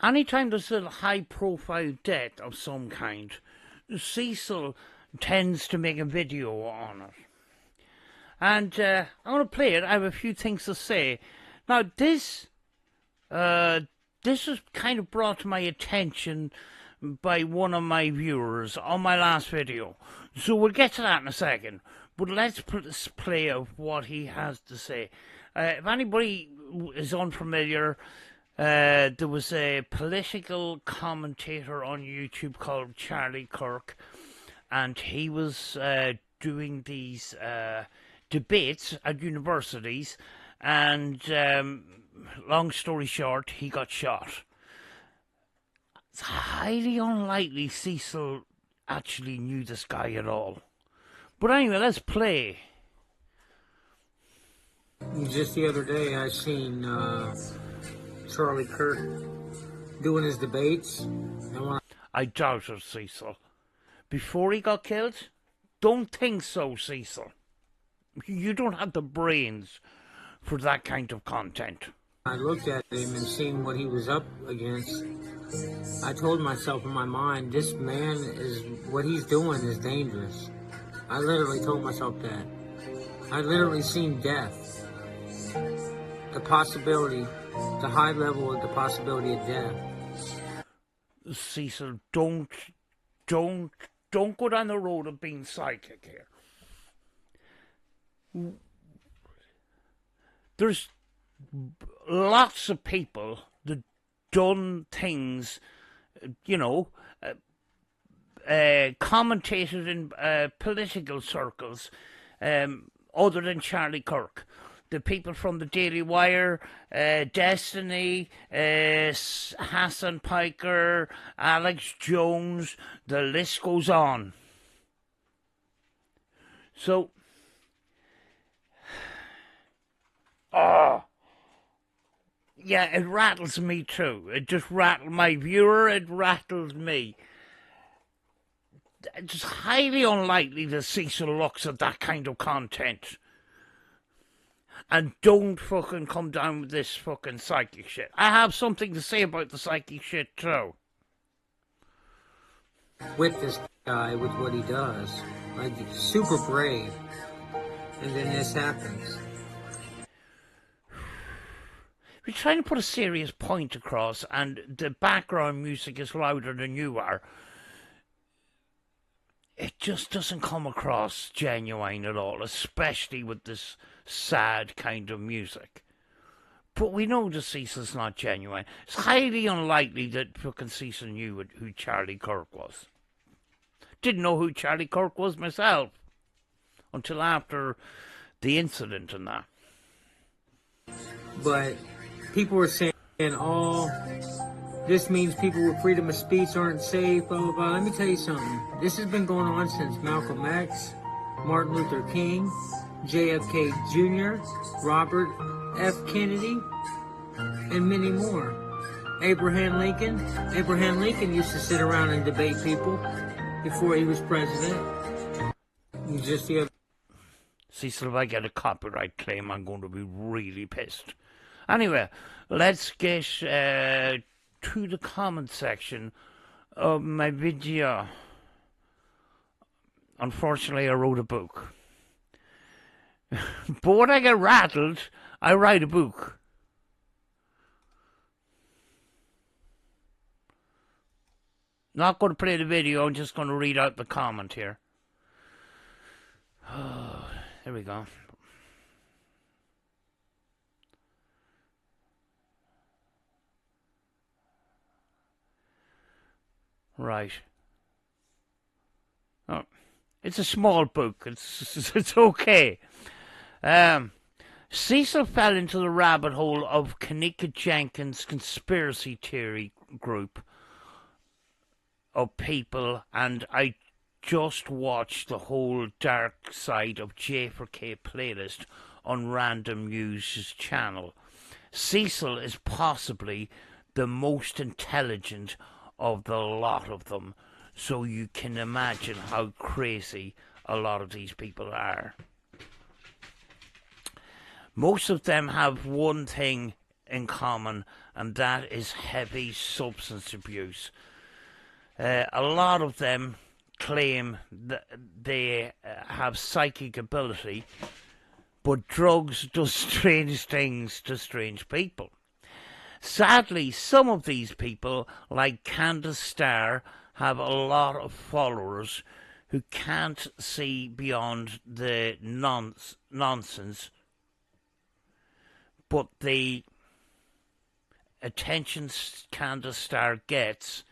anytime there's a high-profile death of some kind, Cecil tends to make a video on it. And I'm going to play it. I have a few things to say. Now, this was kind of brought to my attention by one of my viewers on my last video. So we'll get to that in a second. But let's play of what he has to say. If anybody is unfamiliar, there was a political commentator on YouTube called Charlie Kirk, and he was doing these debates at universities, and long story short, he got shot. It's highly unlikely Cecil actually knew this guy at all. But anyway, let's play. Just the other day, I seen Charlie Kirk doing his debates. I doubt it, Cecil. Before he got killed? Don't think so, Cecil. You don't have the brains for that kind of content. I looked at him and seen what he was up against. I told myself in my mind, this man is, what he's doing is dangerous. I literally told myself that. I literally seen death. The possibility, the high level of the possibility of death. Cecil, don't go down the road of being psychic here. There's lots of people that done things, you know, commentated in political circles, other than Charlie Kirk. The people from the Daily Wire, Destiny, Hassan Piker, Alex Jones, the list goes on. So, yeah, it rattles me too. It just rattled my viewer, it rattled me. It's highly unlikely that Cecil looks at that kind of content. And don't fucking come down with this fucking psychic shit. I have something to say about the psychic shit too. With this guy, with what he does, like, super brave. And then this happens. We're trying to put a serious point across, and the background music is louder than you are. It just doesn't come across genuine at all, especially with this sad kind of music. But we know that Cecil's not genuine. It's highly unlikely that fucking Cecil knew who Charlie Kirk was. Didn't know who Charlie Kirk was myself until after the incident and that. But people were saying, oh, this means people with freedom of speech aren't safe, blah, blah, blah. Let me tell you something. This has been going on since Malcolm X, Martin Luther King, JFK Jr., Robert F. Kennedy, and many more. Abraham Lincoln. Abraham Lincoln used to sit around and debate people before he was president. Just the other... Cecil, if I get a copyright claim, I'm going to be really pissed. Anyway, let's get to the comment section of my video. Unfortunately, I wrote a book. But when I get rattled, I write a book. Not going to play the video, I'm just going to read out the comment here. Oh, there we go. Right. Oh, it's a small book. It's okay. Cecil fell into the rabbit hole of Kanika Jenkins' conspiracy theory group of people, and I just watched the whole Dark Side of J4K playlist on Random News' channel. Cecil is possibly the most intelligent of the lot of them, so you can imagine how crazy a lot of these people are. Most of them have one thing in common, and that is heavy substance abuse. A lot of them claim that they have psychic ability, but drugs do strange things to strange people. Sadly, some of these people, like Candace Starr, have a lot of followers who can't see beyond the nonsense, but the attention Candace Starr gets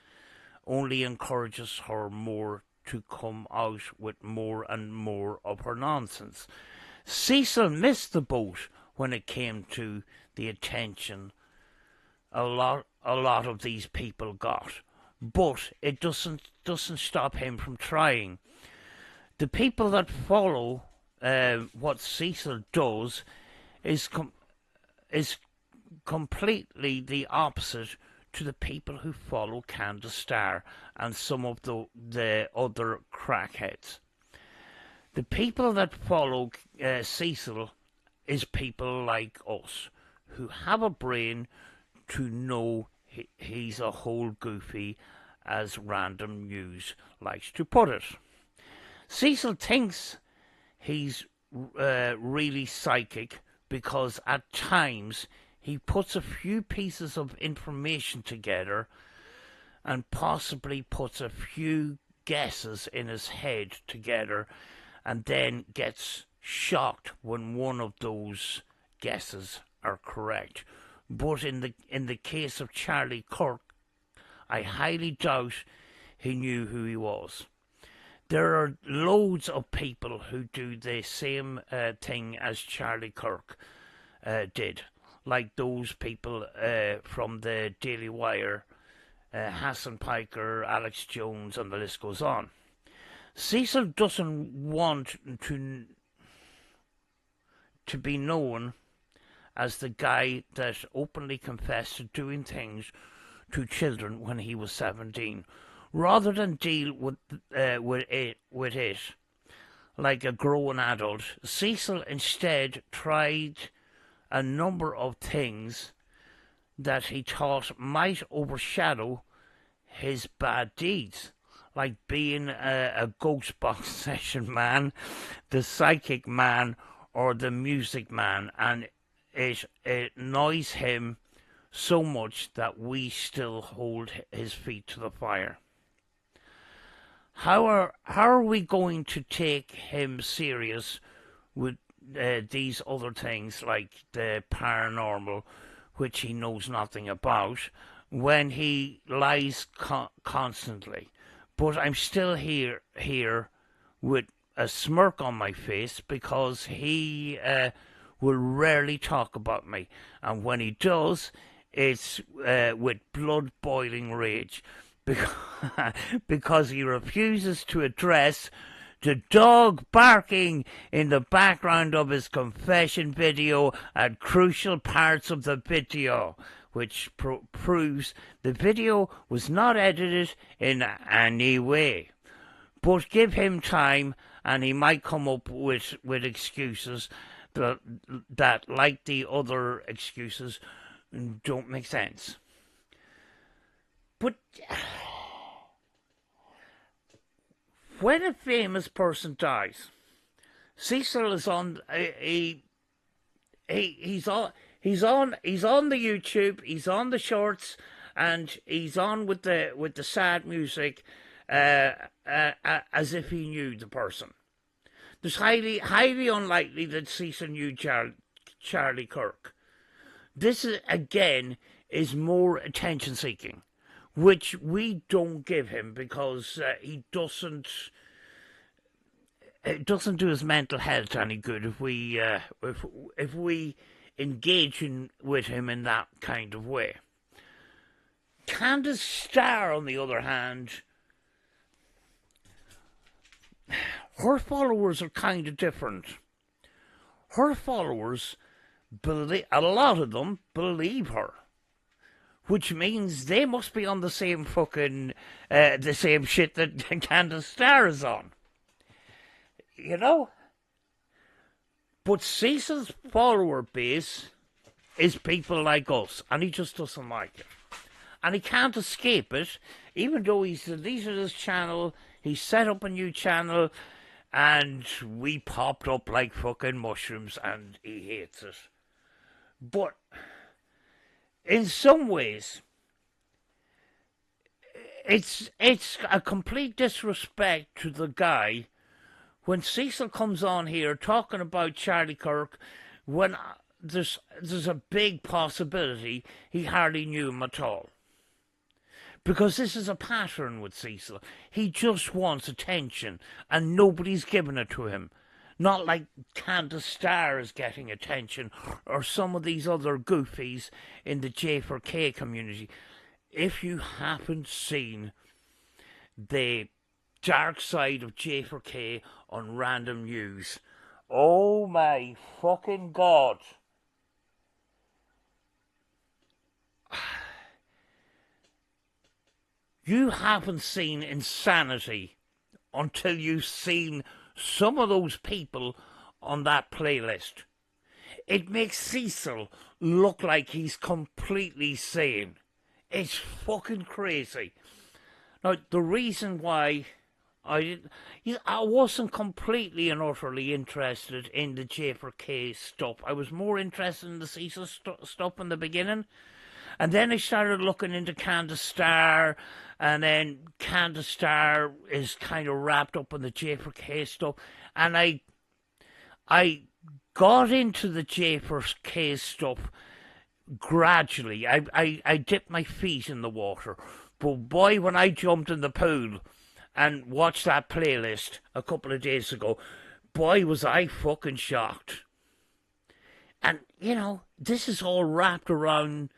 only encourages her more to come out with more and more of her nonsense. Cecil missed the boat when it came to the attention a lot of these people got, but it doesn't stop him from trying. The people that follow what Cecil does is completely the opposite to the people who follow Candace Starr and some of the other crackheads. The people that follow Cecil is people like us who have a brain to know he's a whole goofy, as Random News likes to put it. Cecil thinks he's really psychic because at times he puts a few pieces of information together and possibly puts a few guesses in his head together and then gets shocked when one of those guesses are correct. But in the case of Charlie Kirk, I highly doubt he knew who he was. There are loads of people who do the same thing as Charlie Kirk did, like those people from the Daily Wire, Hassan Piker, Alex Jones, and the list goes on. Cecil doesn't want to be known as the guy that openly confessed to doing things to children when he was 17, rather than deal with it like a grown adult. Cecil instead tried a number of things that he thought might overshadow his bad deeds, like being a ghost box session man, the psychic man, or the music man, and it annoys him so much that we still hold his feet to the fire. How are we going to take him serious with these other things like the paranormal, which he knows nothing about, when he lies constantly? But I'm still here with a smirk on my face because he will rarely talk about me, and when he does, it's with blood-boiling rage because he refuses to address the dog barking in the background of his confession video at crucial parts of the video, which proves the video was not edited in any way. But give him time and he might come up with excuses that, like the other excuses, don't make sense. But when a famous person dies, Cecil is on he's on the YouTube, he's on the shorts, and he's on with the sad music, as if he knew the person. It's highly unlikely that Cecil knew Charlie Kirk. This is more attention seeking, which we don't give him because it doesn't do his mental health any good if we engage with him in that kind of way. Candace Starr, on the other hand, her followers are kind of different. Her followers, a lot of them believe her, which means they must be on the same fucking, the same shit that Candace Starr is on. You know? But Cecil's follower base is people like us, and he just doesn't like it. And he can't escape it, even though he's deleted his channel, he set up a new channel, and we popped up like fucking mushrooms, and he hates it. But in some ways, it's a complete disrespect to the guy when Cecil comes on here talking about Charlie Kirk, when there's a big possibility he hardly knew him at all. Because this is a pattern with Cecil. He just wants attention, and nobody's giving it to him. Not like Candace Starr is getting attention, or some of these other goofies in the J4K community. If you haven't seen the dark side of J4K on Random News, oh my fucking God. You haven't seen insanity until you've seen some of those people on that playlist. It makes Cecil look like he's completely sane. It's fucking crazy. Now, the reason why I wasn't completely and utterly interested in the J4K stuff. I was more interested in the Cecil stuff in the beginning. And then I started looking into Candace Starr, and then Candace Starr is kind of wrapped up in the J4K stuff. And I got into the J4K stuff gradually. I dipped my feet in the water. But boy, when I jumped in the pool and watched that playlist a couple of days ago, boy, was I fucking shocked. And, you know, this is all wrapped around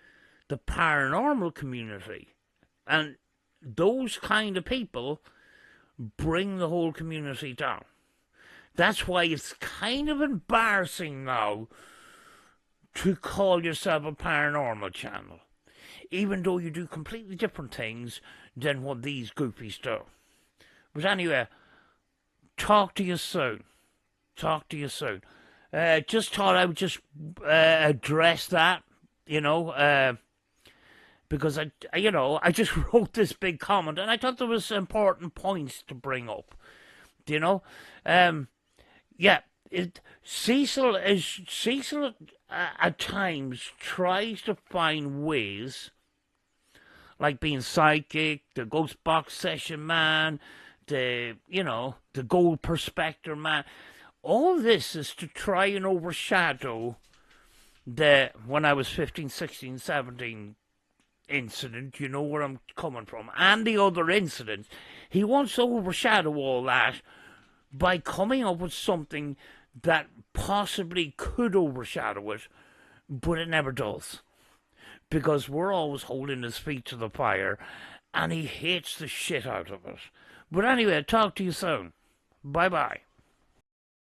the paranormal community. And those kind of people bring the whole community down. That's why it's kind of embarrassing now to call yourself a paranormal channel, even though you do completely different things than what these goofies do. But anyway, talk to you soon. Talk to you soon. Just thought I would just address that, you know, because I just wrote this big comment and I thought there was important points to bring up, you know. Cecil at times tries to find ways, like being psychic, the ghost box session man, the gold perspector man. All this is to try and overshadow the when I was 15, 16, 17 incident, you know where I'm coming from, and the other incidents. He wants to overshadow all that by coming up with something that possibly could overshadow it, but it never does. Because we're always holding his feet to the fire, and he hates the shit out of it. But anyway, talk to you soon. Bye-bye.